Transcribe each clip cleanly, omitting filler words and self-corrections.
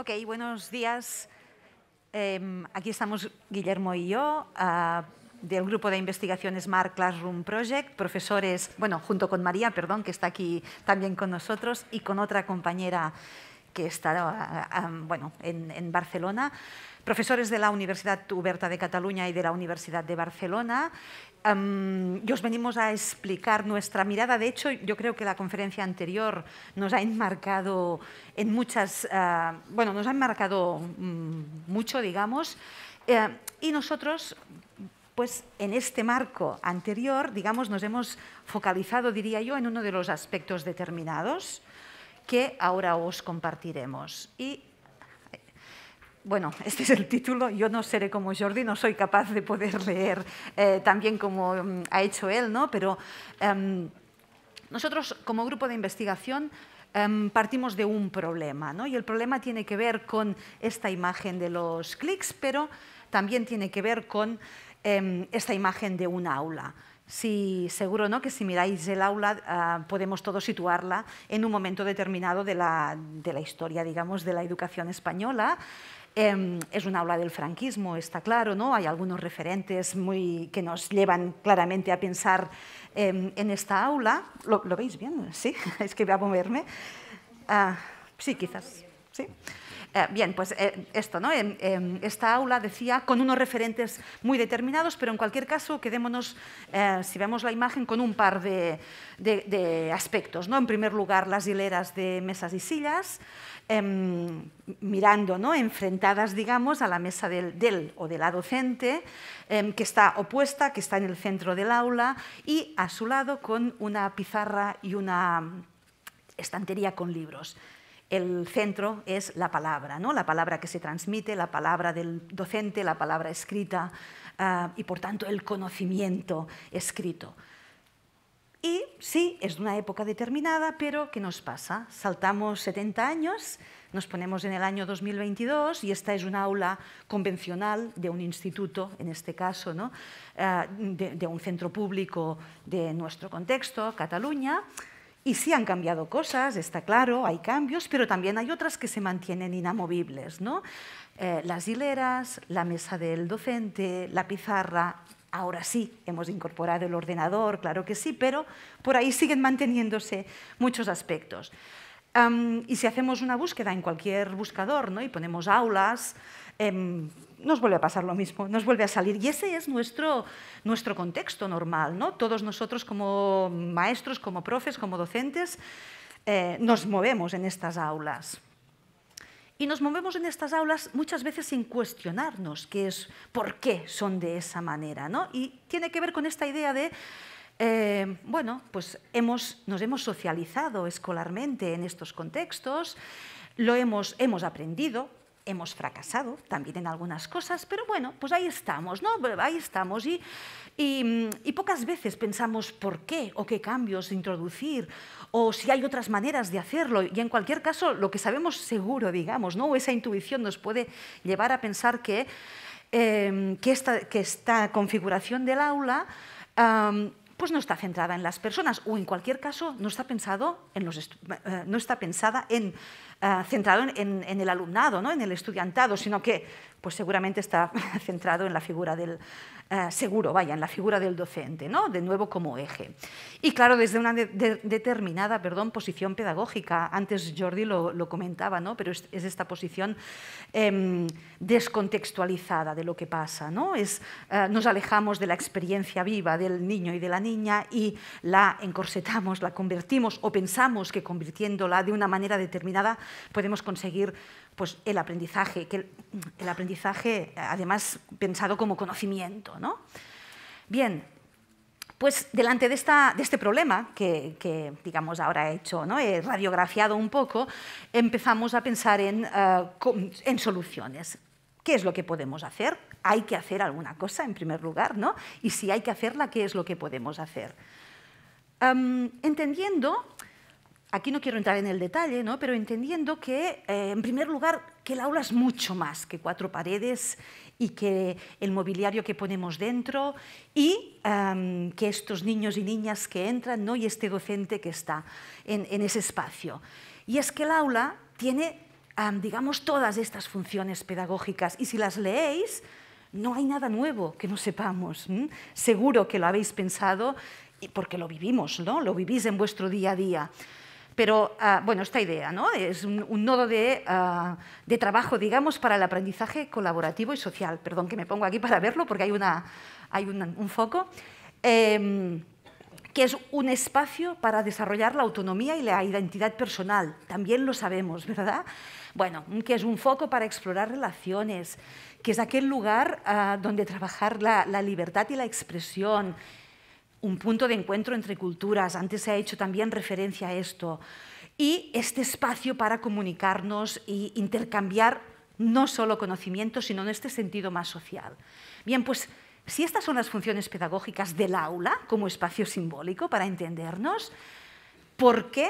Ok, buenos días. Aquí estamos Guillermo y yo, del grupo de investigación Smart Classroom Project, profesores, bueno, junto con María, perdón, que está aquí también con nosotros, y con otra compañera que está bueno, en Barcelona, profesores de la Universidad Oberta de Cataluña y de la Universidad de Barcelona. Y os venimos a explicar nuestra mirada. De hecho, yo creo que la conferencia anterior nos ha enmarcado en muchas, bueno, nos ha enmarcado mucho, digamos, y nosotros, pues en este marco anterior, digamos, nos hemos focalizado, diría yo, en uno de los aspectos determinados que ahora os compartiremos. Y bueno, este es el título. Yo no seré como Jordi, no soy capaz de poder leer tan como ha hecho él, ¿no? Pero nosotros, como grupo de investigación, partimos de un problema, ¿no? Y el problema tiene que ver con esta imagen de los clics, pero también tiene que ver con esta imagen de un aula. Sí, seguro, ¿no?, que si miráis el aula podemos todos situarla en un momento determinado de la historia, digamos, de la educación española. Es un aula del franquismo, está claro, ¿no? Hay algunos referentes que nos llevan claramente a pensar en esta aula. ¿Lo veis bien? ¿Sí? Es que voy a moverme. Sí, quizás. ¿Sí? Bien, pues esto, ¿no? Esta aula, decía, con unos referentes muy determinados, pero en cualquier caso, quedémonos, si vemos la imagen, con un par de aspectos, ¿no? En primer lugar, las hileras de mesas y sillas, mirando, ¿no?, enfrentadas, digamos, a la mesa del o de la docente, que está opuesta, que está en el centro del aula, y a su lado con una pizarra y una estantería con libros. El centro es la palabra, ¿no?, la palabra que se transmite, la palabra del docente, la palabra escrita y, por tanto, el conocimiento escrito. Y sí, es de una época determinada, pero ¿qué nos pasa? Saltamos 70 años, nos ponemos en el año 2022 y esta es una aula convencional de un instituto, en este caso, ¿no?, de un centro público de nuestro contexto, Cataluña. Y sí han cambiado cosas, está claro, hay cambios, pero también hay otras que se mantienen inamovibles, ¿no? Las hileras, la mesa del docente, la pizarra. Ahora sí, hemos incorporado el ordenador, claro que sí, pero por ahí siguen manteniéndose muchos aspectos. Y si hacemos una búsqueda en cualquier buscador, ¿no?, y ponemos aulas, nos vuelve a pasar lo mismo, nos vuelve a salir. Y ese es nuestro contexto normal, ¿no? Todos nosotros como maestros, como profes, como docentes, nos movemos en estas aulas. Y nos movemos en estas aulas muchas veces sin cuestionarnos por qué son de esa manera, ¿no? Y tiene que ver con esta idea de, bueno, pues nos hemos socializado escolarmente en estos contextos, hemos aprendido, hemos fracasado también en algunas cosas, pero bueno, pues ahí estamos, ¿no? Ahí estamos y pocas veces pensamos por qué o qué cambios introducir o si hay otras maneras de hacerlo. Y en cualquier caso, lo que sabemos seguro, digamos, ¿no?, o esa intuición nos puede llevar a pensar que esta configuración del aula pues no está centrada en las personas, o en cualquier caso no está pensada centrado en el alumnado, ¿no?, en el estudiantado, sino que pues seguramente está centrado en la figura del en la figura del docente, ¿no?, de nuevo como eje. Y claro, desde una determinada posición pedagógica, antes Jordi lo comentaba, ¿no?, pero es esta posición descontextualizada de lo que pasa, ¿no? Nos alejamos de la experiencia viva del niño y de la niña y la encorsetamos, la convertimos o pensamos que convirtiéndola de una manera determinada podemos conseguir pues, el aprendizaje además pensado como conocimiento, ¿no? Bien, pues delante de este problema que digamos ahora he radiografiado un poco, empezamos a pensar en soluciones. ¿Qué es lo que podemos hacer? Hay que hacer alguna cosa en primer lugar, ¿no? Y si hay que hacerla, ¿qué es lo que podemos hacer? Entendiendo, aquí no quiero entrar en el detalle, ¿no?, pero entendiendo que, en primer lugar, que el aula es mucho más que 4 paredes y que el mobiliario que ponemos dentro y que estos niños y niñas que entran, ¿no?, y este docente que está en ese espacio. Y es que el aula tiene digamos, todas estas funciones pedagógicas. Y si las leéis, no hay nada nuevo que no sepamos. Seguro que lo habéis pensado porque lo vivimos, ¿no? Lo vivís en vuestro día a día. Pero, bueno, esta idea, ¿no? Es un nodo de trabajo, digamos, para el aprendizaje colaborativo y social. Perdón, que me pongo aquí para verlo porque hay un foco. Que es un espacio para desarrollar la autonomía y la identidad personal. También lo sabemos, ¿verdad? Bueno, que es un foco para explorar relaciones, que es aquel lugar donde trabajar la libertad y la expresión, un punto de encuentro entre culturas. Antes se ha hecho también referencia a esto. Y este espacio para comunicarnos e intercambiar no solo conocimientos, sino en este sentido más social. Bien, pues si estas son las funciones pedagógicas del aula como espacio simbólico para entendernos, ¿por qué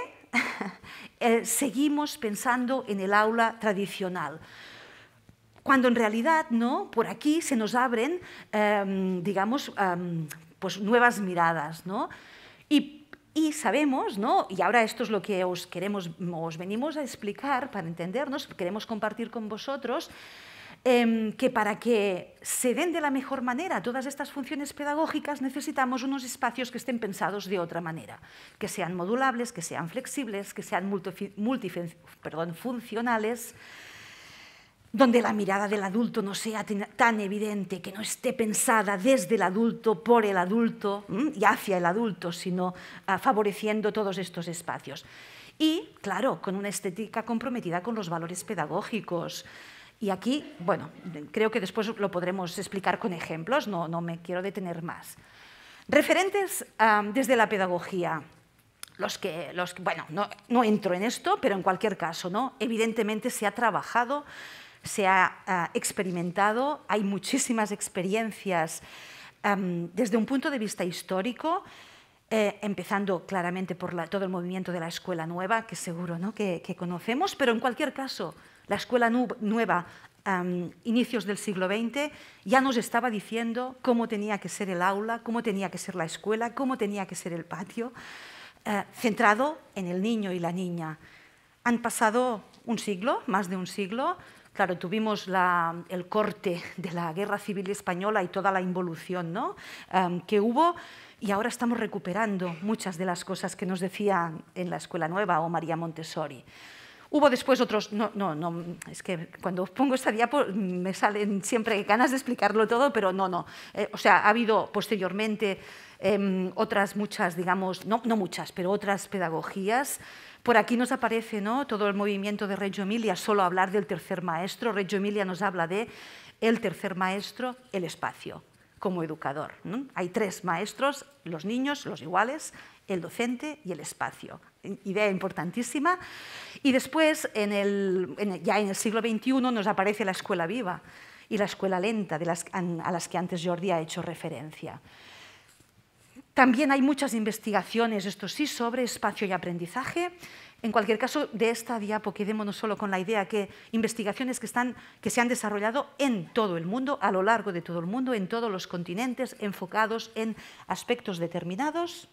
seguimos pensando en el aula tradicional? Cuando en realidad, ¿no? Por aquí se nos abren, digamos, pues nuevas miradas, ¿no? Y sabemos, ¿no? Y ahora esto es lo que os venimos a explicar para entendernos, queremos compartir con vosotros, que para que se den de la mejor manera todas estas funciones pedagógicas necesitamos unos espacios que estén pensados de otra manera, que sean modulables, que sean flexibles, que sean funcionales, donde la mirada del adulto no sea tan evidente, que no esté pensada desde el adulto, por el adulto y hacia el adulto, sino favoreciendo todos estos espacios. Y, claro, con una estética comprometida con los valores pedagógicos. Y aquí, bueno, creo que después lo podremos explicar con ejemplos, no me quiero detener más. Referentes desde la pedagogía. Bueno, no entro en esto, pero en cualquier caso, ¿no? Evidentemente se ha trabajado, se ha experimentado, hay muchísimas experiencias desde un punto de vista histórico, empezando claramente por todo el movimiento de la Escuela Nueva, que seguro, ¿no? que conocemos, pero en cualquier caso, la Escuela Nueva, inicios del siglo XX, ya nos estaba diciendo cómo tenía que ser el aula, cómo tenía que ser la escuela, cómo tenía que ser el patio, centrado en el niño y la niña. Han pasado un siglo, más de un siglo. Claro, tuvimos el corte de la Guerra Civil Española y toda la involución, ¿no? Que hubo, y ahora estamos recuperando muchas de las cosas que nos decían en la Escuela Nueva o María Montessori. Hubo después otros, es que cuando pongo esta diapo me salen siempre ganas de explicarlo todo, pero no. O sea, ha habido posteriormente otras muchas, digamos, no muchas, pero otras pedagogías. Por aquí nos aparece, ¿no? Todo el movimiento de Reggio Emilia, solo hablar del tercer maestro. Reggio Emilia nos habla de el tercer maestro, el espacio, como educador, ¿no? Hay tres maestros, los niños, los iguales, el docente y el espacio. Idea importantísima. Y después, ya en el siglo XXI, nos aparece la escuela viva y la escuela lenta, a las que antes Jordi ha hecho referencia. También hay muchas investigaciones, esto sí, sobre espacio y aprendizaje. En cualquier caso, de esta diapo quedémonos solo con la idea que investigaciones que se han desarrollado en todo el mundo, a lo largo de todo el mundo, en todos los continentes, enfocados en aspectos determinados,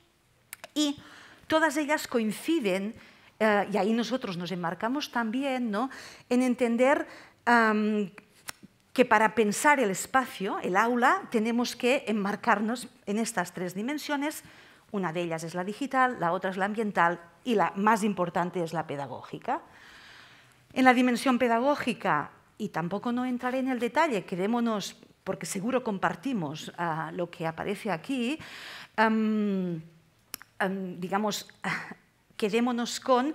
y todas ellas coinciden, y ahí nosotros nos enmarcamos también, ¿no?, en entender que para pensar el espacio, el aula, tenemos que enmarcarnos en estas tres dimensiones. Una de ellas es la digital, la otra es la ambiental y la más importante es la pedagógica. En la dimensión pedagógica, y tampoco no entraré en el detalle, quedémonos, porque seguro compartimos lo que aparece aquí, digamos, quedémonos con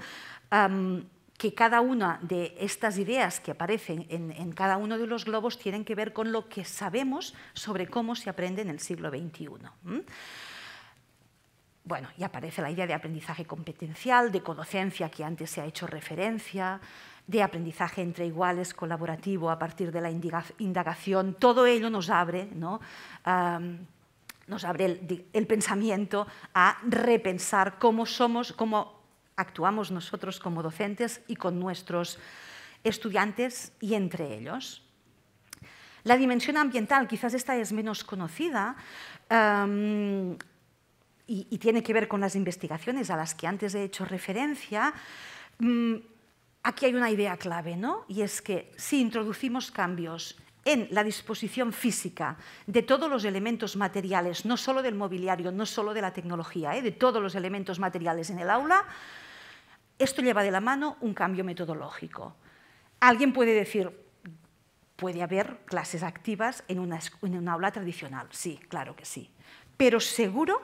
que cada una de estas ideas que aparecen en cada uno de los globos tienen que ver con lo que sabemos sobre cómo se aprende en el siglo XXI. Bueno, y aparece la idea de aprendizaje competencial, de codocencia, que antes se ha hecho referencia, de aprendizaje entre iguales, colaborativo, a partir de la indagación. Todo ello nos abre, ¿no?, nos abre el pensamiento a repensar cómo somos, cómo actuamos nosotros como docentes y con nuestros estudiantes y entre ellos. La dimensión ambiental, quizás esta es menos conocida y tiene que ver con las investigaciones a las que antes he hecho referencia. aquí hay una idea clave, ¿no? Y es que si introducimos cambios en la disposición física de todos los elementos materiales, no solo del mobiliario, no solo de la tecnología, de todos los elementos materiales en el aula, esto lleva de la mano un cambio metodológico. Alguien puede decir, puede haber clases activas en un aula tradicional. Sí, claro que sí. Pero seguro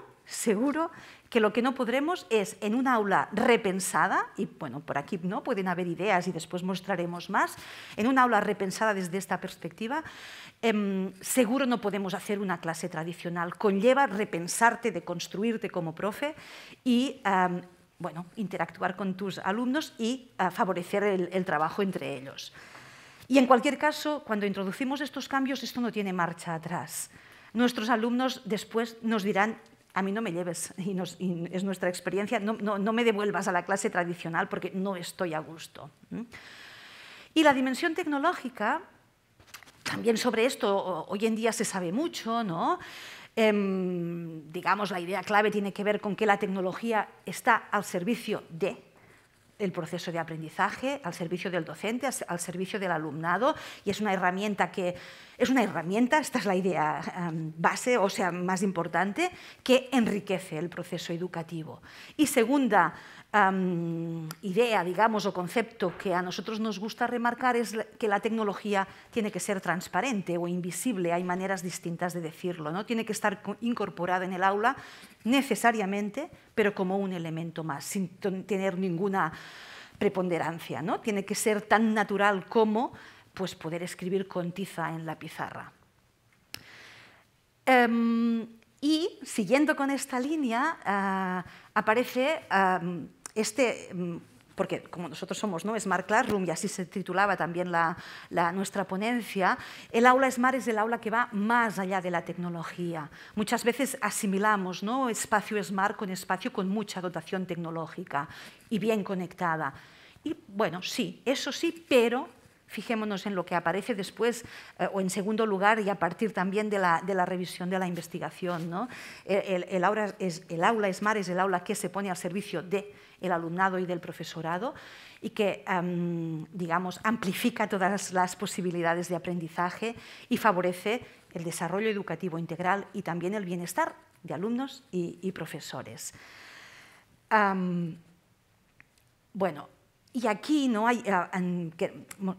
que lo que no podremos es en un aula repensada, y bueno, por aquí no pueden haber ideas y después mostraremos más, en un aula repensada desde esta perspectiva, seguro no podemos hacer una clase tradicional. Conlleva repensarte, deconstruirte como profe y bueno, interactuar con tus alumnos y favorecer el trabajo entre ellos. Y en cualquier caso, cuando introducimos estos cambios, esto no tiene marcha atrás. Nuestros alumnos después nos dirán, a mí no me lleves, y es nuestra experiencia, no me devuelvas a la clase tradicional porque no estoy a gusto. Y la dimensión tecnológica, también sobre esto hoy en día se sabe mucho, ¿no? Digamos, la idea clave tiene que ver con que la tecnología está al servicio del proceso de aprendizaje, al servicio del docente, al servicio del alumnado, y es una herramienta, esta es la idea base, o sea, más importante, que enriquece el proceso educativo. Y segunda idea, digamos, o concepto que a nosotros nos gusta remarcar es que la tecnología tiene que ser transparente o invisible, hay maneras distintas de decirlo, ¿no? Tiene que estar incorporada en el aula necesariamente, pero como un elemento más, sin tener ninguna preponderancia, ¿no? Tiene que ser tan natural como pues, poder escribir con tiza en la pizarra. Y siguiendo con esta línea, aparece porque como nosotros somos, ¿no?, Smart Classroom, y así se titulaba también nuestra ponencia, el aula Smart es el aula que va más allá de la tecnología. Muchas veces asimilamos, ¿no?, espacio Smart con espacio con mucha dotación tecnológica y bien conectada. Y bueno, sí, eso sí, pero fijémonos en lo que aparece después, o en segundo lugar, y a partir también de la revisión de la investigación, ¿no? El aula Smart es el aula que se pone al servicio del alumnado y del profesorado y que, digamos, amplifica todas las posibilidades de aprendizaje y favorece el desarrollo educativo integral y también el bienestar de alumnos y profesores. Bueno, y aquí ¿no?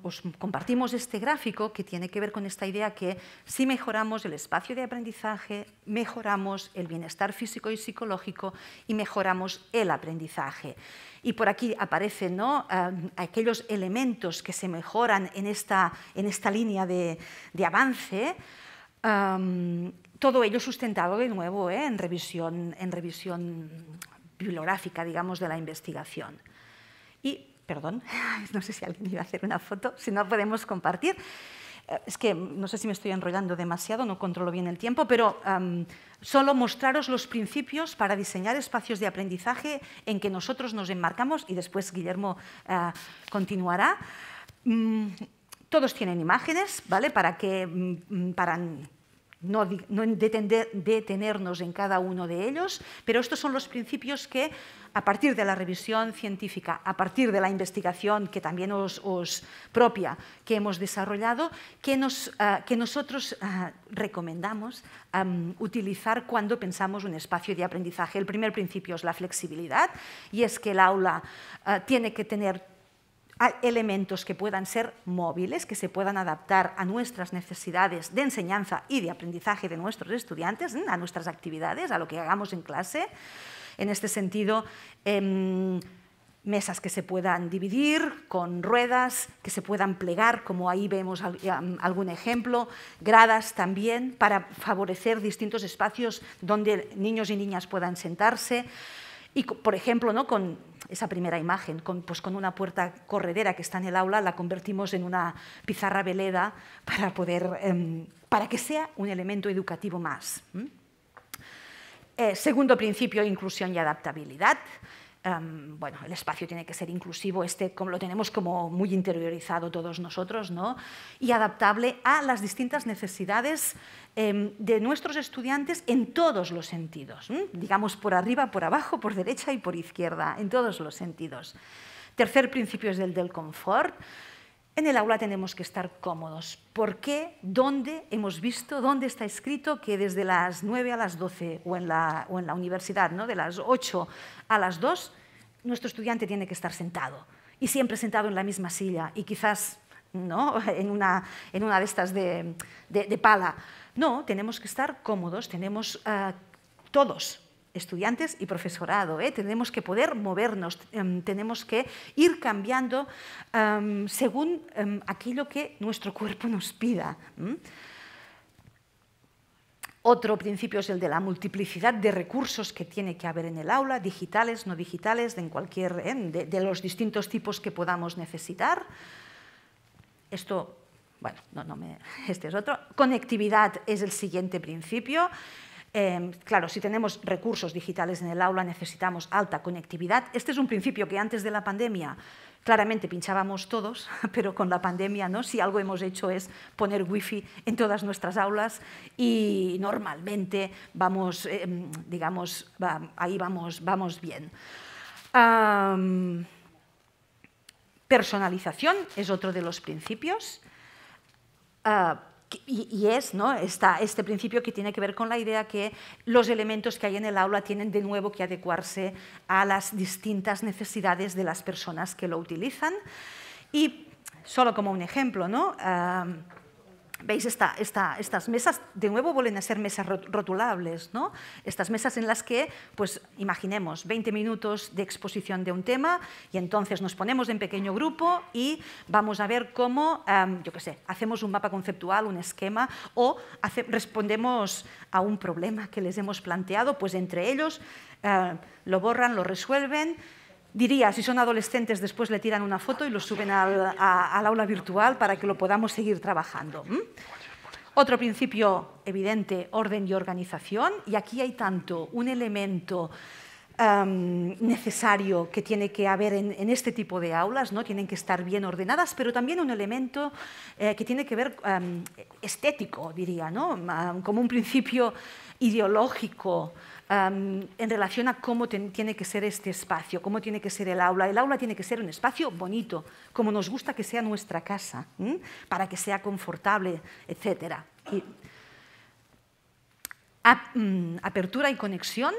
os compartimos este gráfico que tiene que ver con esta idea que si mejoramos el espacio de aprendizaje, mejoramos el bienestar físico y psicológico y mejoramos el aprendizaje. Y por aquí aparecen, ¿no?, aquellos elementos que se mejoran en esta línea de avance, todo ello sustentado de nuevo en revisión bibliográfica, digamos, de la investigación. Y perdón, no sé si alguien iba a hacer una foto, si no podemos compartir. Es que no sé si me estoy enrollando demasiado, no controlo bien el tiempo, pero solo mostraros los principios para diseñar espacios de aprendizaje en que nosotros nos enmarcamos y después Guillermo continuará. Todos tienen imágenes, ¿vale? Para no detenernos en cada uno de ellos, pero estos son los principios que, a partir de la revisión científica, a partir de la investigación que también os propia, que hemos desarrollado, que nosotros recomendamos utilizar cuando pensamos un espacio de aprendizaje. El primer principio es la flexibilidad, y es que el aula tiene que tener elementos que puedan ser móviles, que se puedan adaptar a nuestras necesidades de enseñanza y de aprendizaje de nuestros estudiantes, a nuestras actividades, a lo que hagamos en clase. En este sentido, mesas que se puedan dividir con ruedas, que se puedan plegar, como ahí vemos algún ejemplo, gradas también para favorecer distintos espacios donde niños y niñas puedan sentarse. Y, por ejemplo, ¿no?, con esa primera imagen, pues con una puerta corredera que está en el aula, la convertimos en una pizarra veleda para que sea un elemento educativo más. Segundo principio, inclusión y adaptabilidad. Bueno, el espacio tiene que ser inclusivo, como lo tenemos como muy interiorizado todos nosotros, ¿no?, y adaptable a las distintas necesidades de nuestros estudiantes en todos los sentidos, digamos por arriba, por abajo, por derecha y por izquierda, en todos los sentidos. Tercer principio es el del confort. En el aula tenemos que estar cómodos. ¿Por qué? ¿Dónde hemos visto? ¿Dónde está escrito que desde las 9 a las 12 o en la universidad, ¿no? De las 8 a las 2, nuestro estudiante tiene que estar sentado y siempre sentado en la misma silla y quizás, ¿no? en una de estas de pala? No, tenemos que estar cómodos, tenemos todos, estudiantes y profesorado, tenemos que poder movernos, tenemos que ir cambiando según aquello que nuestro cuerpo nos pida. Otro principio es el de la multiplicidad de recursos que tiene que haber en el aula, digitales, no digitales, de los distintos tipos que podamos necesitar. Esto, bueno, este es otro. Conectividad es el siguiente principio. Claro, si tenemos recursos digitales en el aula necesitamos alta conectividad. Este es un principio que antes de la pandemia claramente pinchábamos todos, pero con la pandemia, ¿no? Si algo hemos hecho es poner wifi en todas nuestras aulas y normalmente vamos, digamos, ahí vamos bien. Personalización es otro de los principios. Y es, ¿no? este principio que tiene que ver con la idea que los elementos que hay en el aula tienen de nuevo que adecuarse a las distintas necesidades de las personas que lo utilizan. Y solo como un ejemplo, ¿no? ¿Veis estas mesas? De nuevo vuelven a ser mesas rotulables, ¿no? Estas mesas en las que, pues imaginemos, 20 minutos de exposición de un tema y entonces nos ponemos en pequeño grupo y vamos a ver cómo, yo qué sé, hacemos un mapa conceptual, un esquema o respondemos a un problema que les hemos planteado, pues entre ellos lo borran, lo resuelven. Diría, si son adolescentes, después le tiran una foto y lo suben al aula virtual para que lo podamos seguir trabajando. Otro principio evidente, orden y organización. Y aquí hay tanto un elemento necesario que tiene que haber en este tipo de aulas, ¿no? Tienen que estar bien ordenadas, pero también un elemento que tiene que ver estético, diría, ¿no? Como un principio ideológico, en relación a cómo tiene que ser este espacio, cómo tiene que ser el aula. El aula tiene que ser un espacio bonito, como nos gusta que sea nuestra casa, para que sea confortable, etc. Apertura y conexión.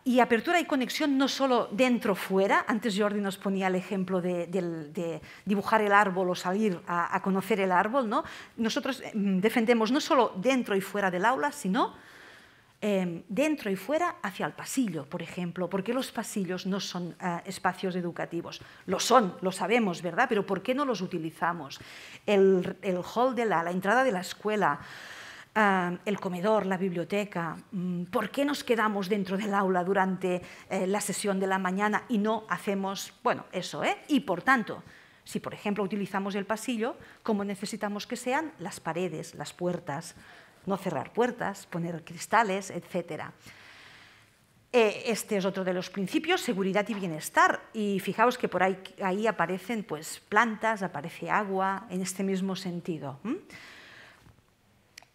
Y apertura y conexión no solo dentro-fuera. Antes Jordi nos ponía el ejemplo de dibujar el árbol o salir a conocer el árbol, ¿no? Nosotros defendemos no solo dentro y fuera del aula, sino dentro y fuera hacia el pasillo, por ejemplo. ¿Por qué los pasillos no son espacios educativos? Lo son, lo sabemos, ¿verdad? Pero ¿por qué no los utilizamos? El hall de la entrada de la escuela, el comedor, la biblioteca. ¿Por qué nos quedamos dentro del aula durante la sesión de la mañana y no hacemos, bueno, eso, Y por tanto, si por ejemplo utilizamos el pasillo, ¿cómo necesitamos que sean las paredes, las puertas? No cerrar puertas, poner cristales, etc. Este es otro de los principios, seguridad y bienestar. Y fijaos que por ahí aparecen pues, plantas, aparece agua, en este mismo sentido.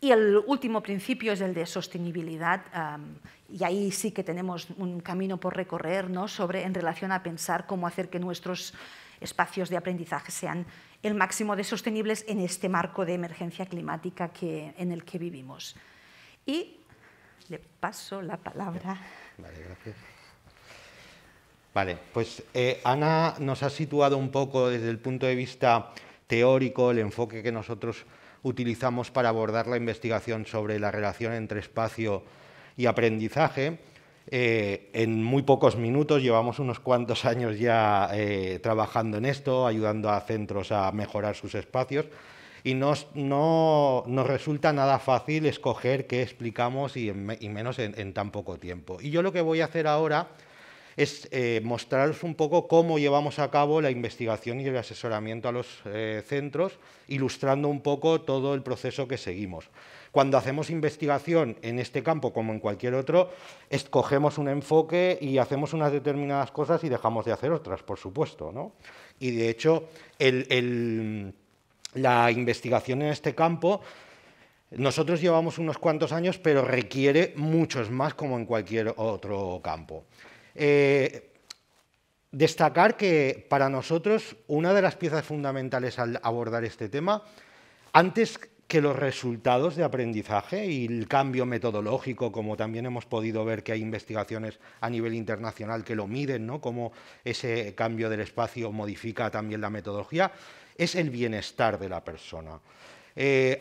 Y el último principio es el de sostenibilidad. Y ahí sí que tenemos un camino por recorrer, ¿no? En relación a pensar cómo hacer que nuestros espacios de aprendizaje sean el máximo de sostenibles en este marco de emergencia climática en el que vivimos. Y le paso la palabra. Vale, gracias. Vale, pues Ana nos ha situado un poco desde el punto de vista teórico el enfoque que nosotros utilizamos para abordar la investigación sobre la relación entre espacio y aprendizaje. En muy pocos minutos, llevamos unos cuantos años ya trabajando en esto, ayudando a centros a mejorar sus espacios y no nos resulta nada fácil escoger qué explicamos y menos en tan poco tiempo. Y yo lo que voy a hacer ahora es mostraros un poco cómo llevamos a cabo la investigación y el asesoramiento a los centros, ilustrando un poco todo el proceso que seguimos. Cuando hacemos investigación en este campo, como en cualquier otro, escogemos un enfoque y hacemos unas determinadas cosas y dejamos de hacer otras, por supuesto, ¿no? Y, de hecho, la investigación en este campo, nosotros llevamos unos cuantos años, pero requiere muchos más, como en cualquier otro campo. destacar que para nosotros una de las piezas fundamentales al abordar este tema, antes que los resultados de aprendizaje y el cambio metodológico, como también hemos podido ver que hay investigaciones a nivel internacional que lo miden, ¿no? Cómo ese cambio del espacio modifica también la metodología, es el bienestar de la persona.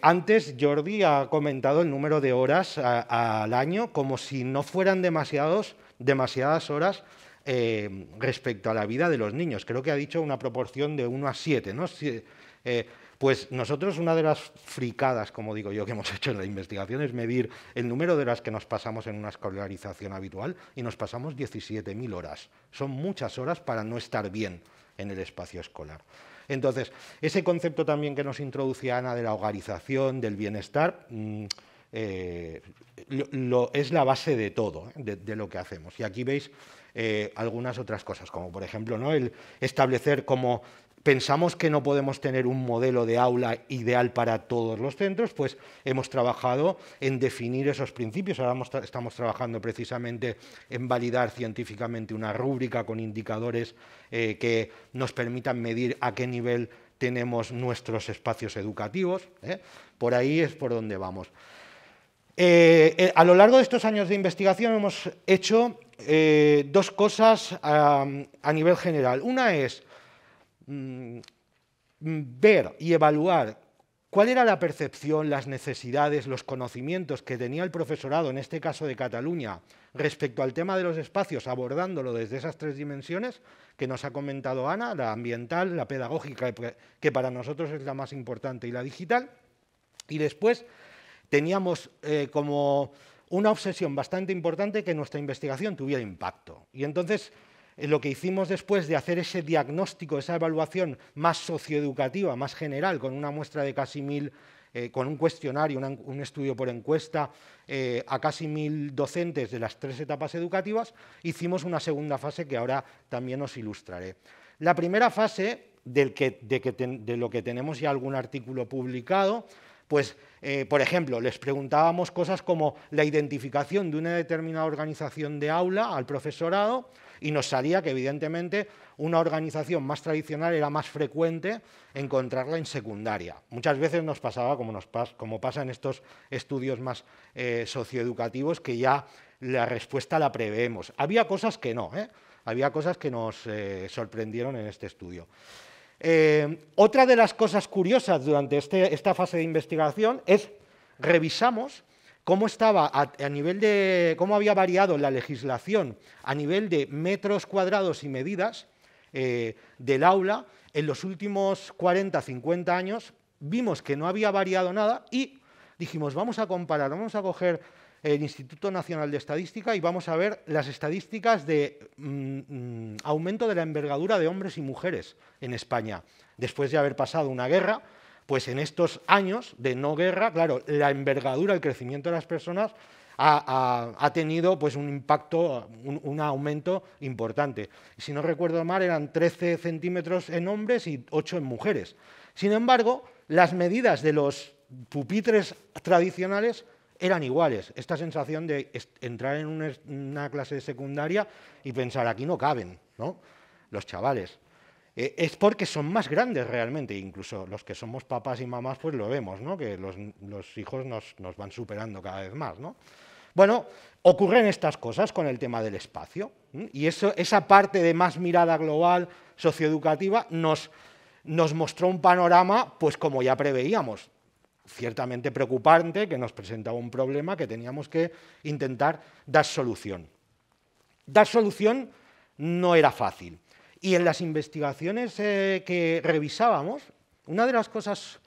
Antes Jordi ha comentado el número de horas al año como si no fueran demasiadas horas respecto a la vida de los niños. Creo que ha dicho una proporción de 1 a 7, ¿no? Pues nosotros una de las fricadas, como digo yo, que hemos hecho en la investigación es medir el número de horas que nos pasamos en una escolarización habitual y nos pasamos 17.000 horas. Son muchas horas para no estar bien en el espacio escolar. Entonces, ese concepto también que nos introducía Ana de la hogarización, del bienestar, es la base de todo, de lo que hacemos. Y aquí veis algunas otras cosas, como por ejemplo, ¿no? El establecer cómo pensamos que no podemos tener un modelo de aula ideal para todos los centros, pues hemos trabajado en definir esos principios. Ahora estamos trabajando precisamente en validar científicamente una rúbrica con indicadores que nos permitan medir a qué nivel tenemos nuestros espacios educativos. Por ahí es por donde vamos. A lo largo de estos años de investigación hemos hecho dos cosas a nivel general. Una es ver y evaluar cuál era la percepción, las necesidades, los conocimientos que tenía el profesorado, en este caso de Cataluña, respecto al tema de los espacios, abordándolo desde esas 3 dimensiones que nos ha comentado Ana, la ambiental, la pedagógica, que para nosotros es la más importante, y la digital. Y después teníamos como una obsesión bastante importante que nuestra investigación tuviera impacto. Y entonces lo que hicimos después de hacer ese diagnóstico, esa evaluación más socioeducativa, más general, con una muestra de casi 1.000, con un cuestionario, un estudio por encuesta, a casi 1.000 docentes de las 3 etapas educativas, hicimos una segunda fase que ahora también os ilustraré. La primera fase, de lo que tenemos ya algún artículo publicado, pues, por ejemplo, les preguntábamos cosas como la identificación de una determinada organización de aula al profesorado, y nos salía que, evidentemente, una organización más tradicional era más frecuente encontrarla en secundaria. Muchas veces nos pasaba, como pasa en estos estudios más socioeducativos, que ya la respuesta la preveemos. Había cosas que no, había cosas que nos sorprendieron en este estudio. Otra de las cosas curiosas durante esta fase de investigación es revisamos cómo estaba a nivel de cómo había variado la legislación a nivel de metros cuadrados y medidas del aula en los últimos 40, 50 años. Vimos que no había variado nada y dijimos, vamos a comparar, vamos a coger el Instituto Nacional de Estadística y vamos a ver las estadísticas de aumento de la envergadura de hombres y mujeres en España. Después de haber pasado una guerra, pues en estos años de no guerra, claro, la envergadura, el crecimiento de las personas ha tenido pues, un impacto, un aumento importante. Si no recuerdo mal, eran 13 centímetros en hombres y 8 en mujeres. Sin embargo, las medidas de los pupitres tradicionales eran iguales. Esta sensación de entrar en una clase de secundaria y pensar, aquí no caben, ¿no?, los chavales. Es porque son más grandes realmente, incluso los que somos papás y mamás pues lo vemos, ¿no?, que los hijos nos van superando cada vez más, ¿no? Bueno, ocurren estas cosas con el tema del espacio, y esa parte de más mirada global, socioeducativa, nos mostró un panorama, pues como ya preveíamos, ciertamente preocupante, que nos presentaba un problema que teníamos que intentar dar solución. Dar solución no era fácil. Y en las investigaciones que revisábamos, una de las cosas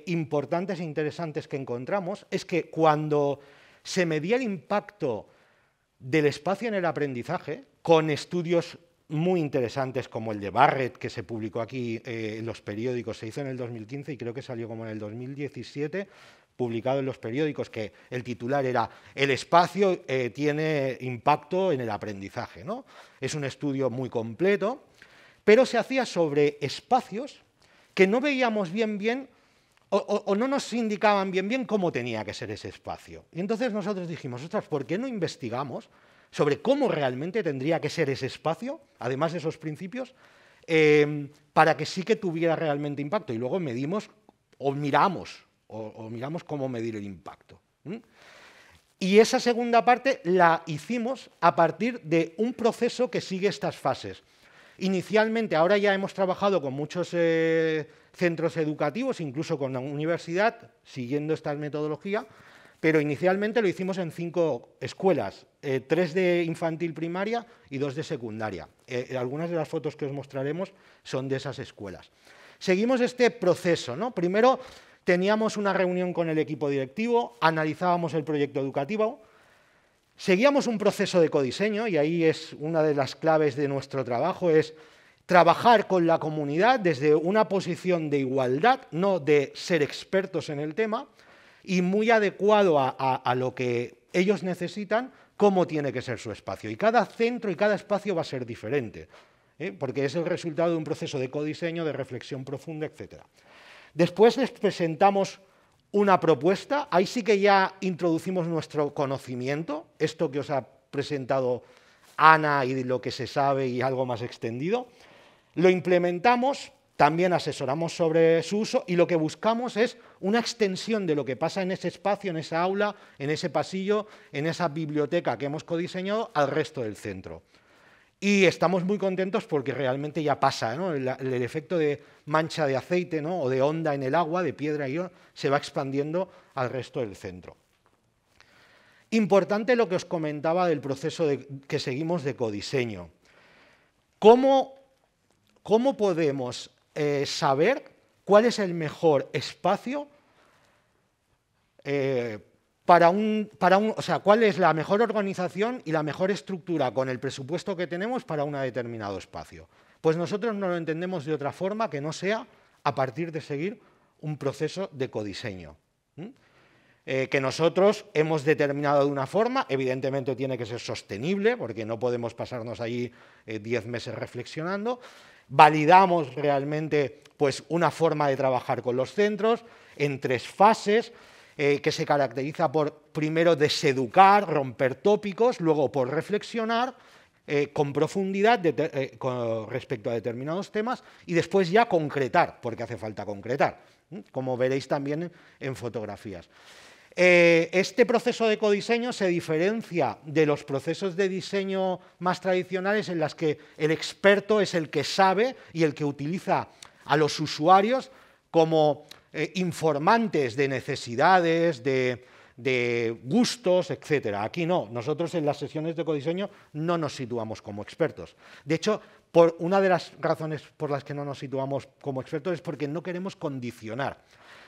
importantes e interesantes que encontramos es que cuando se medía el impacto del espacio en el aprendizaje, con estudios muy interesantes como el de Barrett, que se publicó aquí en los periódicos, se hizo en el 2015 y creo que salió como en el 2017, publicado en los periódicos, que el titular era «El espacio tiene impacto en el aprendizaje», ¿no? Es un estudio muy completo, pero se hacía sobre espacios que no veíamos bien o no nos indicaban bien cómo tenía que ser ese espacio. Y entonces nosotros dijimos, ostras, ¿por qué no investigamos sobre cómo realmente tendría que ser ese espacio, además de esos principios, para que sí que tuviera realmente impacto. Y luego medimos o miramos cómo medir el impacto. Y esa segunda parte la hicimos a partir de un proceso que sigue estas fases. Inicialmente, ahora ya hemos trabajado con muchos centros educativos, incluso con la universidad, siguiendo esta metodología, pero inicialmente lo hicimos en 5 escuelas, 3 de infantil primaria y 2 de secundaria. Algunas de las fotos que os mostraremos son de esas escuelas. Seguimos este proceso, ¿no? Primero teníamos una reunión con el equipo directivo, analizábamos el proyecto educativo, seguíamos un proceso de codiseño, y ahí es una de las claves de nuestro trabajo, es trabajar con la comunidad desde una posición de igualdad, no de ser expertos en el tema, y muy adecuado a lo que ellos necesitan, cómo tiene que ser su espacio. Y cada centro y cada espacio va a ser diferente, porque es el resultado de un proceso de codiseño, de reflexión profunda, etc. Después les presentamos una propuesta, ahí sí que ya introducimos nuestro conocimiento, esto que os ha presentado Ana y lo que se sabe y algo más extendido, lo implementamos, también asesoramos sobre su uso y lo que buscamos es una extensión de lo que pasa en ese espacio, en esa aula, en ese pasillo, en esa biblioteca que hemos codiseñado al resto del centro. Y estamos muy contentos porque realmente ya pasa, ¿no? El efecto de mancha de aceite, ¿no? O de onda en el agua, de piedra y oro, se va expandiendo al resto del centro. Importante lo que os comentaba del proceso que seguimos de codiseño. ¿Cómo podemos saber cuál es el mejor espacio o sea, cuál es la mejor organización y la mejor estructura con el presupuesto que tenemos para un determinado espacio? Pues nosotros no lo entendemos de otra forma que no sea a partir de seguir un proceso de codiseño. Que nosotros hemos determinado de una forma, evidentemente tiene que ser sostenible, porque no podemos pasarnos allí 10 meses reflexionando. Validamos realmente pues, una forma de trabajar con los centros en 3 fases, que se caracteriza por, primero, deseducar, romper tópicos, luego por reflexionar con profundidad con respecto a determinados temas y después ya concretar, porque hace falta concretar, como veréis también en fotografías. Este proceso de codiseño se diferencia de los procesos de diseño más tradicionales en las que el experto es el que sabe y el que utiliza a los usuarios como informantes de necesidades, de gustos, etc. Aquí no, nosotros en las sesiones de codiseño no nos situamos como expertos. De hecho, una de las razones por las que no nos situamos como expertos es porque no queremos condicionar.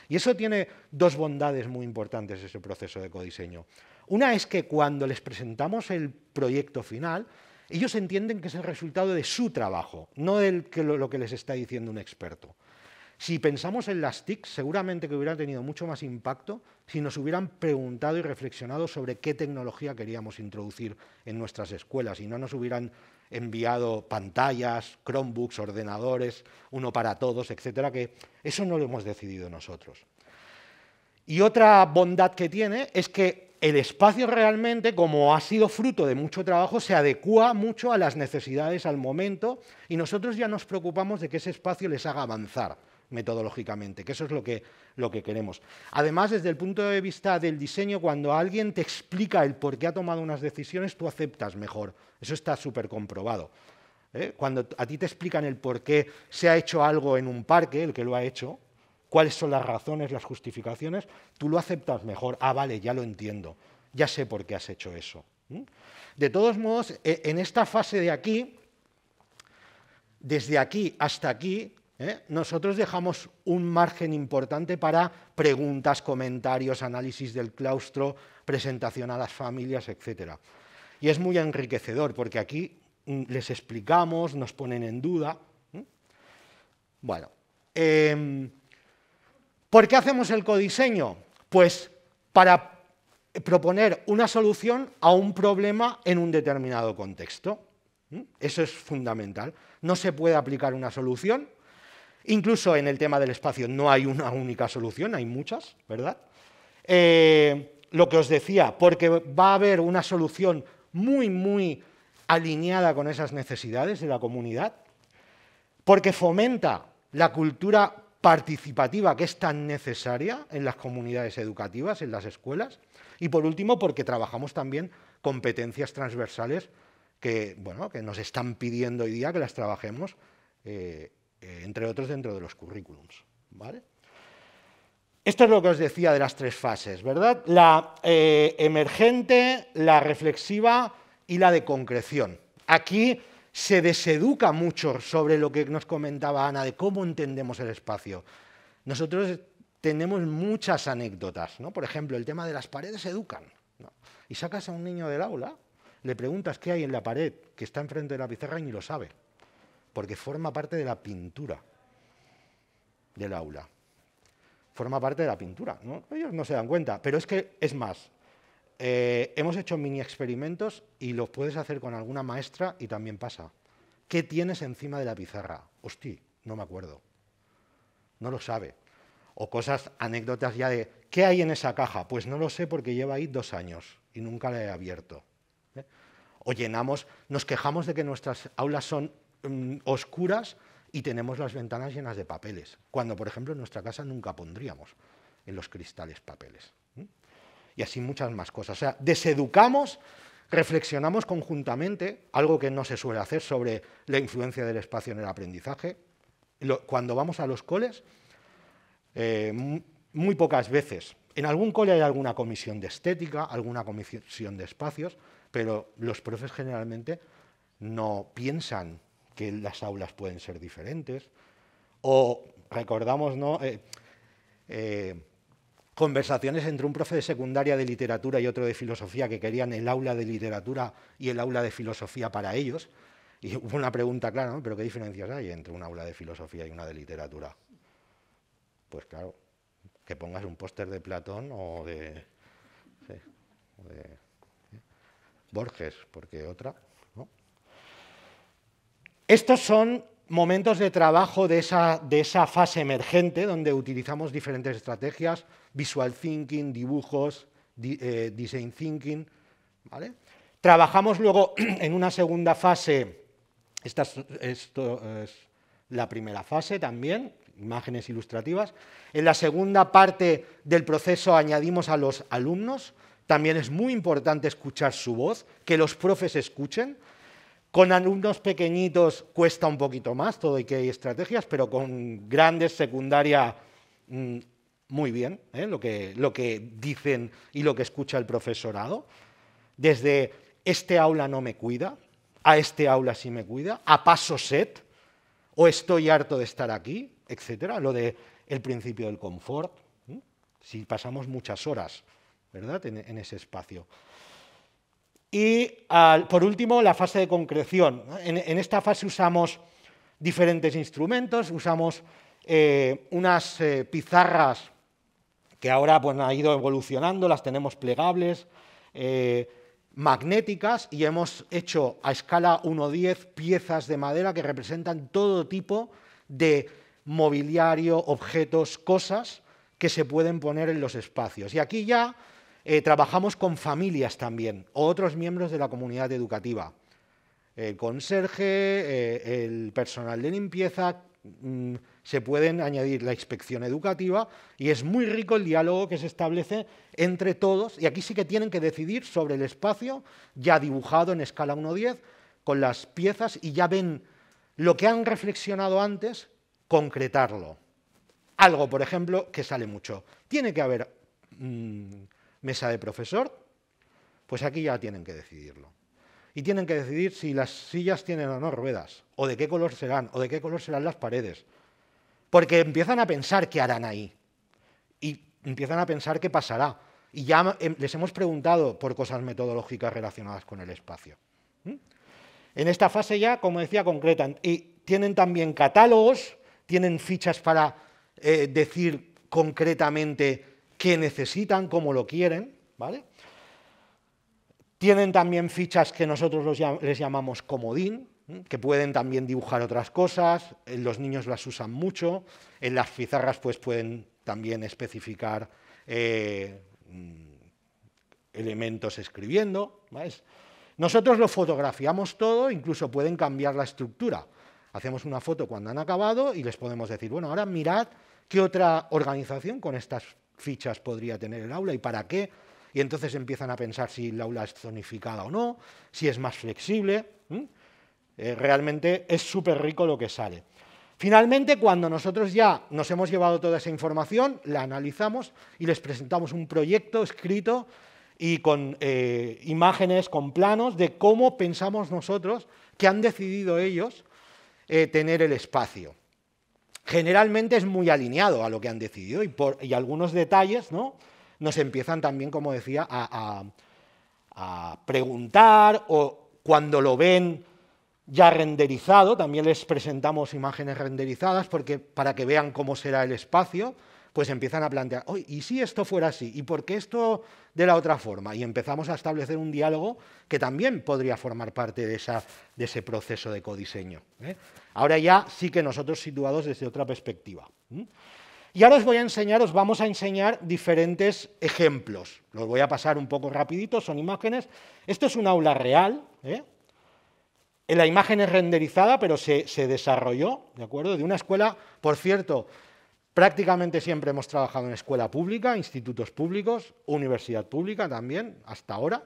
Y eso tiene 2 bondades muy importantes, ese proceso de codiseño. Una es que cuando les presentamos el proyecto final, ellos entienden que es el resultado de su trabajo, no lo que les está diciendo un experto. Si pensamos en las TIC, seguramente que hubieran tenido mucho más impacto si nos hubieran preguntado y reflexionado sobre qué tecnología queríamos introducir en nuestras escuelas y no nos hubieran enviado pantallas, Chromebooks, ordenadores, uno para todos, etcétera, que eso no lo hemos decidido nosotros. Y otra bondad que tiene es que el espacio realmente, como ha sido fruto de mucho trabajo, se adecúa mucho a las necesidades al momento y nosotros ya nos preocupamos de que ese espacio les haga avanzar metodológicamente, que eso es lo que queremos. Además, desde el punto de vista del diseño, cuando alguien te explica el por qué ha tomado unas decisiones, tú aceptas mejor. Eso está súper comprobado. Cuando a ti te explican el por qué se ha hecho algo en un parque, el que lo ha hecho, cuáles son las razones, las justificaciones, tú lo aceptas mejor. Ah, vale, ya lo entiendo, ya sé por qué has hecho eso. De todos modos, en esta fase de aquí, desde aquí hasta aquí, nosotros dejamos un margen importante para preguntas, comentarios, análisis del claustro, presentación a las familias, etc. Y es muy enriquecedor, porque aquí les explicamos, nos ponen en duda. Bueno, ¿por qué hacemos el codiseño? Pues para proponer una solución a un problema en un determinado contexto. Eso es fundamental. No se puede aplicar una solución. Incluso en el tema del espacio no hay una única solución, hay muchas, ¿verdad? Lo que os decía, porque va a haber una solución muy alineada con esas necesidades de la comunidad, porque fomenta la cultura participativa que es tan necesaria en las comunidades educativas, en las escuelas, y por último porque trabajamos también competencias transversales que, bueno, que nos están pidiendo hoy día que las trabajemos, entre otros dentro de los currículums, ¿vale? Esto es lo que os decía de las tres fases, ¿verdad? La emergente, la reflexiva y la de concreción. Aquí se deseduca mucho sobre lo que nos comentaba Ana, de cómo entendemos el espacio. Nosotros tenemos muchas anécdotas, ¿no? Por ejemplo, el tema de las paredes educan, ¿no? Y sacas a un niño del aula, le preguntas qué hay en la pared que está enfrente de la pizarra y ni lo sabe, porque forma parte de la pintura del aula. Forma parte de la pintura, ¿no? Ellos no se dan cuenta, pero es que, es más, hemos hecho mini experimentos y los puedes hacer con alguna maestra y también pasa. ¿Qué tienes encima de la pizarra? Hostia, no me acuerdo. No lo sabe. O cosas, anécdotas ya de, ¿qué hay en esa caja? Pues no lo sé porque lleva ahí 2 años y nunca la he abierto. O nos quejamos de que nuestras aulas son oscuras y tenemos las ventanas llenas de papeles, cuando, por ejemplo, en nuestra casa nunca pondríamos en los cristales papeles. Y así muchas más cosas. O sea, deseducamos, reflexionamos conjuntamente, algo que no se suele hacer sobre la influencia del espacio en el aprendizaje. Cuando vamos a los coles, muy pocas veces. En algún cole hay alguna comisión de estética, alguna comisión de espacios, pero los profes generalmente no piensan que las aulas pueden ser diferentes. O recordamos, ¿no? Conversaciones entre un profe de secundaria de literatura y otro de filosofía que querían el aula de literatura y el aula de filosofía para ellos. Y hubo una pregunta clara, ¿no? ¿Pero qué diferencias hay entre un aula de filosofía y una de literatura? Pues claro, que pongas un póster de Platón o de Borges, porque otra, ¿no? Estos son momentos de trabajo de esa fase emergente, donde utilizamos diferentes estrategias, visual thinking, dibujos, design thinking, ¿vale? Trabajamos luego en una segunda fase, esto es la primera fase también, imágenes ilustrativas. En la segunda parte del proceso añadimos a los alumnos. También es muy importante escuchar su voz, que los profes escuchen. Con alumnos pequeñitos cuesta un poquito más, todo y que hay estrategias, pero con grandes, secundaria, muy bien, lo que dicen y lo que escucha el profesorado. Desde este aula no me cuida, a este aula sí me cuida, a paso set, o estoy harto de estar aquí, etcétera. Lo del principio del confort, si pasamos muchas horas, ¿verdad?, en ese espacio. Y, por último, la fase de concreción. En esta fase usamos diferentes instrumentos, usamos unas pizarras que ahora pues, han ido evolucionando, las tenemos plegables, magnéticas, y hemos hecho a escala 1:10 piezas de madera que representan todo tipo de mobiliario, objetos, cosas que se pueden poner en los espacios. Y aquí ya trabajamos con familias también, o otros miembros de la comunidad educativa. El conserje, el personal de limpieza, se pueden añadir la inspección educativa, y es muy rico el diálogo que se establece entre todos, y aquí sí que tienen que decidir sobre el espacio ya dibujado en escala 1:10, con las piezas, y ya ven lo que han reflexionado antes, concretarlo. Algo, por ejemplo, que sale mucho. Tiene que haber mesa de profesor, pues aquí ya tienen que decidirlo. Y tienen que decidir si las sillas tienen o no ruedas, o de qué color serán, o de qué color serán las paredes. Porque empiezan a pensar qué harán ahí, y empiezan a pensar qué pasará. Y ya les hemos preguntado por cosas metodológicas relacionadas con el espacio. En esta fase ya, como decía, concretan. Y tienen también catálogos, tienen fichas para decir concretamente qué necesitan, cómo lo quieren, ¿vale? Tienen también fichas que nosotros les llamamos comodín, que pueden también dibujar otras cosas, los niños las usan mucho, en las pizarras pues, pueden también especificar elementos escribiendo, ¿vale? Nosotros lo fotografiamos todo, incluso pueden cambiar la estructura. Hacemos una foto cuando han acabado y les podemos decir, bueno, ahora mirad qué otra organización con estas fichas podría tener el aula y para qué. Y entonces empiezan a pensar si el aula es zonificada o no, si es más flexible. Realmente es súper rico lo que sale. Finalmente, cuando nosotros ya nos hemos llevado toda esa información, la analizamos y les presentamos un proyecto escrito y con imágenes, con planos de cómo pensamos nosotros que han decidido ellos tener el espacio. Generalmente es muy alineado a lo que han decidido y algunos detalles, ¿no?, nos empiezan también, como decía, a preguntar, o cuando lo ven ya renderizado, también les presentamos imágenes renderizadas para que vean cómo será el espacio, pues empiezan a plantear, oye, ¿y si esto fuera así? ¿Y por qué esto de la otra forma? Y empezamos a establecer un diálogo que también podría formar parte de ese proceso de codiseño. Ahora ya sí que nosotros situados desde otra perspectiva. Y ahora os vamos a enseñar diferentes ejemplos. Los voy a pasar un poco rapidito, son imágenes. Esto es un aula real. La imagen es renderizada, pero se desarrolló, ¿de acuerdo? De una escuela, por cierto, prácticamente siempre hemos trabajado en escuela pública, institutos públicos, universidad pública también, hasta ahora.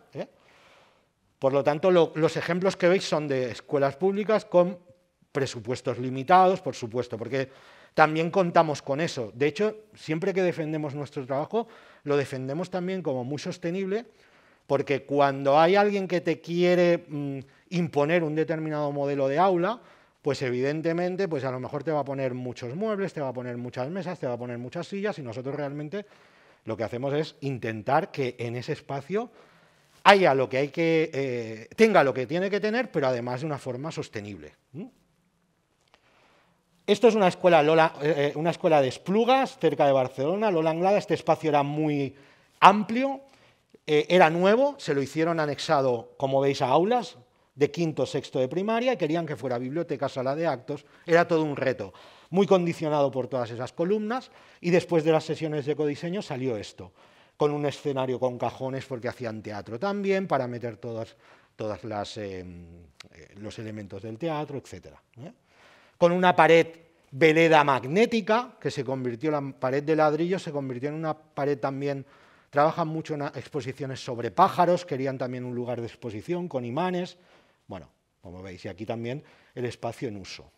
Por lo tanto, los ejemplos que veis son de escuelas públicas con presupuestos limitados, por supuesto, porque también contamos con eso. De hecho, siempre que defendemos nuestro trabajo, lo defendemos también como muy sostenible, porque cuando hay alguien que te quiere imponer un determinado modelo de aula, pues evidentemente pues a lo mejor te va a poner muchos muebles, te va a poner muchas mesas, te va a poner muchas sillas, y nosotros realmente lo que hacemos es intentar que en ese espacio haya lo que hay que, tenga lo que tiene que tener, pero además de una forma sostenible. Esto es una escuela de Esplugas, cerca de Barcelona, Lola Anglada. Este espacio era muy amplio, era nuevo, se lo hicieron anexado, como veis, a aulas de quinto, sexto de primaria, y querían que fuera biblioteca, sala de actos. Era todo un reto, muy condicionado por todas esas columnas, y después de las sesiones de codiseño salió esto, con un escenario con cajones porque hacían teatro también, para meter todos los elementos del teatro, etc. Con una pared veleda magnética, que se convirtió, la pared de ladrillo se convirtió en una pared también. Trabajan mucho en exposiciones sobre pájaros, querían también un lugar de exposición con imanes. Bueno, como veis, y aquí también el espacio en uso.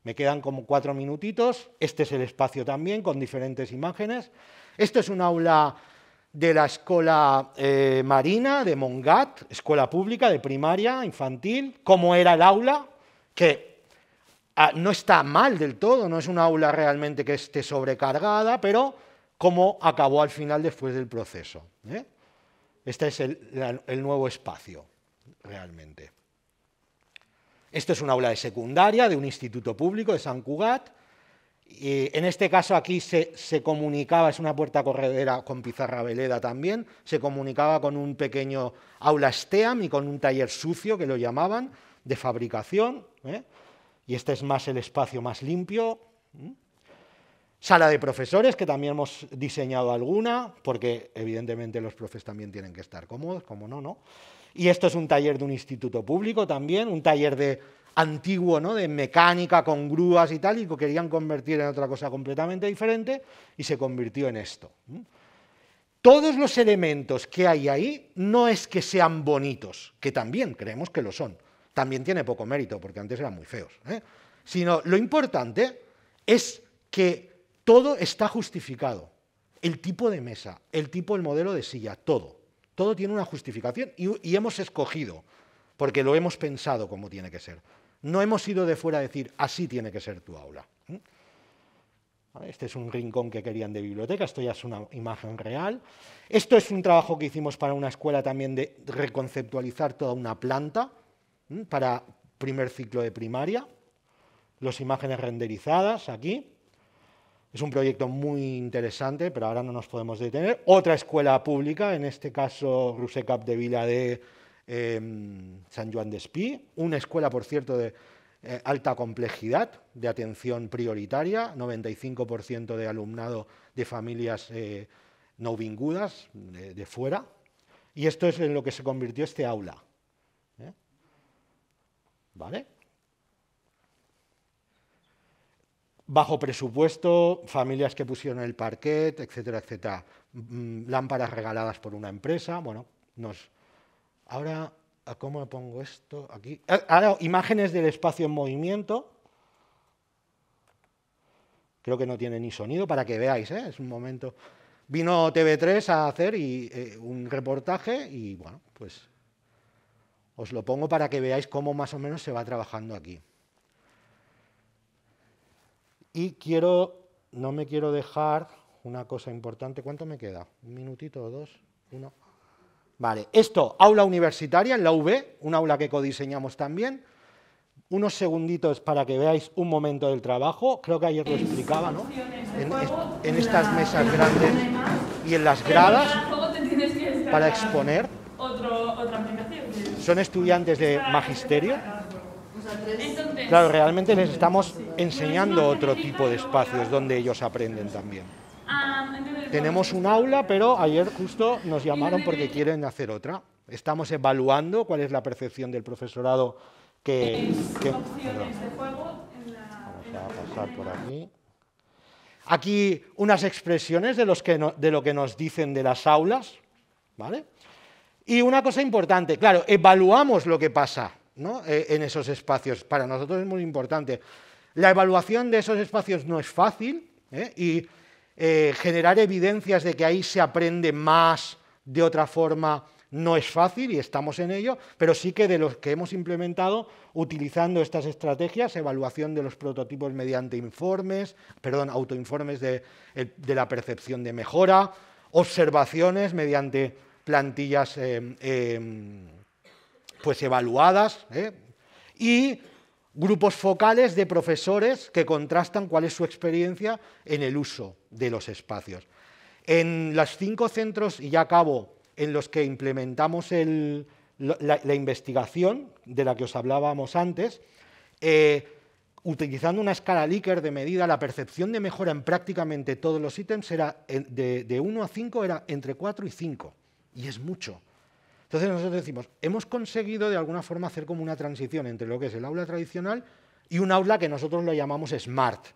Me quedan como 4 minutitos. Este es el espacio también, con diferentes imágenes. Esto es un aula de la Escola Marina de Montgat, escuela pública de primaria, infantil. ¿Cómo era el aula? Que no está mal del todo, no es un aula realmente que esté sobrecargada, pero cómo acabó al final después del proceso. Este es el nuevo espacio, realmente. Esto es un aula de secundaria de un instituto público de Sant Cugat. Y en este caso aquí se comunicaba, es una puerta corredera con pizarra veleda también, se comunicaba con un pequeño aula STEAM y con un taller sucio, que lo llamaban, de fabricación. Y este es más el espacio más limpio. Sala de profesores, que también hemos diseñado alguna, porque evidentemente los profes también tienen que estar cómodos, como no, ¿no? Y esto es un taller de un instituto público también, un taller de antiguo, ¿no?, de mecánica con grúas y tal, y lo querían convertir en otra cosa completamente diferente, y se convirtió en esto. Todos los elementos que hay ahí no es que sean bonitos, que también creemos que lo son, también tiene poco mérito, porque antes eran muy feos, sino lo importante es que todo está justificado. El tipo de mesa, el modelo de silla, todo tiene una justificación y hemos escogido, porque lo hemos pensado como tiene que ser. No hemos ido de fuera a decir, así tiene que ser tu aula. Este es un rincón que querían de biblioteca, esto ya es una imagen real. Esto es un trabajo que hicimos para una escuela también de reconceptualizar toda una planta para primer ciclo de primaria. Las imágenes renderizadas aquí. Es un proyecto muy interesante, pero ahora no nos podemos detener. Otra escuela pública, en este caso Roser Capdevila de Sant Joan d'Espí, una escuela, por cierto, de alta complejidad, de atención prioritaria, 95% de alumnado de familias nouvingudes, de fuera. Y esto es en lo que se convirtió este aula. ¿vale? Bajo presupuesto, familias que pusieron el parquet, etcétera, etcétera. Lámparas regaladas por una empresa. Bueno, ahora, ¿cómo pongo esto? Aquí. Ahora, imágenes del espacio en movimiento. Creo que no tiene ni sonido para que veáis, ¿eh? Es un momento. Vino TV3 a hacer un reportaje y, bueno, pues os lo pongo para que veáis cómo más o menos se va trabajando aquí. Y no me quiero dejar una cosa importante. ¿Cuánto me queda? ¿Un minutito o dos? ¿Uno? Vale, esto, aula universitaria en la UB, un aula que codiseñamos también. Unos segunditos para que veáis un momento del trabajo. Creo que ayer lo explicaba, ¿no? En estas mesas grandes y en las gradas para exponer. Son estudiantes de magisterio. Claro, realmente les estamos enseñando otro tipo de espacios donde ellos aprenden también. Tenemos un aula, pero ayer justo nos llamaron porque quieren hacer otra. Estamos evaluando cuál es la percepción del profesorado Vamos a pasar por aquí. Aquí unas expresiones de lo que nos dicen de las aulas, ¿vale? Y una cosa importante, claro, evaluamos lo que pasa, ¿no? En esos espacios. Para nosotros es muy importante. La evaluación de esos espacios no es fácil, y generar evidencias de que ahí se aprende más de otra forma no es fácil y estamos en ello, pero sí que de los que hemos implementado utilizando estas estrategias, evaluación de los prototipos mediante autoinformes de la percepción de mejora, observaciones mediante plantillas pues evaluadas, y grupos focales de profesores que contrastan cuál es su experiencia en el uso de los espacios. En los 5 centros, y ya acabo, en los que implementamos la investigación de la que os hablábamos antes, utilizando una escala Likert de medida, la percepción de mejora en prácticamente todos los ítems era de 1 a 5, era entre 4 y 5, y es mucho. Entonces nosotros decimos, hemos conseguido de alguna forma hacer como una transición entre lo que es el aula tradicional y un aula que nosotros lo llamamos SMART,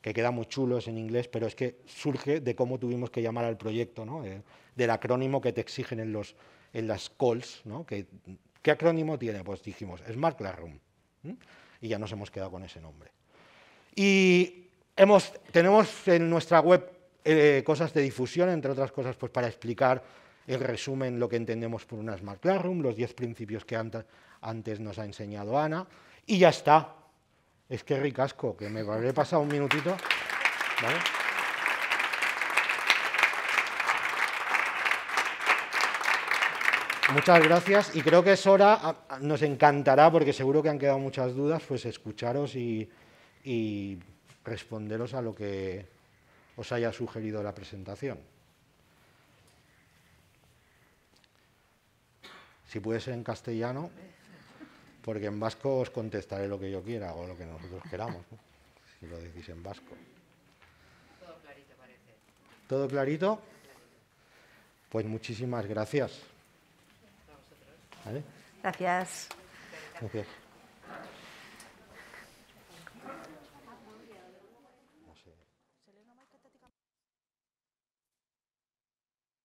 que queda muy chulo, es en inglés, pero es que surge de cómo tuvimos que llamar al proyecto, ¿no? Del acrónimo que te exigen en las calls, ¿no? ¿Qué acrónimo tiene? Pues dijimos Smart Classroom, y ya nos hemos quedado con ese nombre. Y tenemos en nuestra web cosas de difusión, entre otras cosas, pues para explicar en resumen lo que entendemos por una Smart Classroom, los 10 principios que antes nos ha enseñado Ana, y ya está. Es que ricasco, que me habré pasado un minutito, ¿vale? Muchas gracias, y creo que es hora, nos encantará, porque seguro que han quedado muchas dudas, pues escucharos y responderos a lo que os haya sugerido la presentación. Si puede ser en castellano, porque en vasco os contestaré lo que yo quiera o lo que nosotros queramos, ¿no? Si lo decís en vasco. Todo clarito parece. ¿Todo clarito? Pues muchísimas gracias. A vosotros. ¿Vale? Gracias. Gracias.